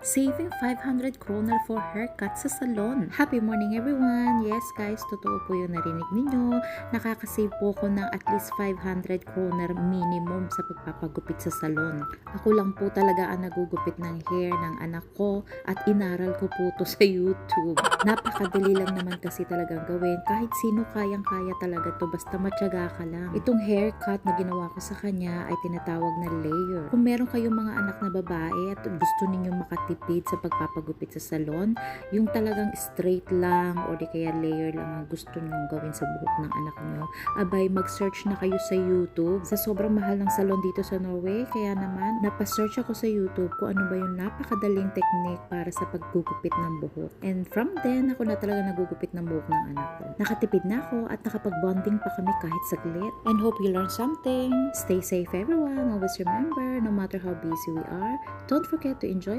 Saving 500 kroner for haircut sa salon. Happy morning everyone! Yes guys, totoo po yung narinig ninyo. Nakakasave po ko ng at least 500 kroner minimum sa pagpapagupit sa salon. Ako lang po talaga ang nagugupit ng hair ng anak ko at inaral ko po to sa YouTube. Napakadali lang naman kasi talagang gawin. Kahit sino kayang-kaya talaga to basta matyaga ka lang. Itong haircut na ginawa ko sa kanya ay tinatawag na layer. Kung meron kayong mga anak na babae at gusto ninyong makatipid sa pagpapagupit sa salon, yung talagang straight lang o di kaya layer lang ang gusto nyong gawin sa buhok ng anak nyo, abay mag-search na kayo sa YouTube. Sa sobrang mahal ng salon dito sa Norway, kaya naman napasearch ako sa YouTube kung ano ba yung napakadaling technique para sa paggugupit ng buhok. And from then, ako na talaga nagugupit ng buhok ng anak ko. Nakatipid na ako at nakapag-bonding pa kami kahit saglit. And hope you learned something. Stay safe everyone. Always remember, no matter how busy we are, don't forget to enjoy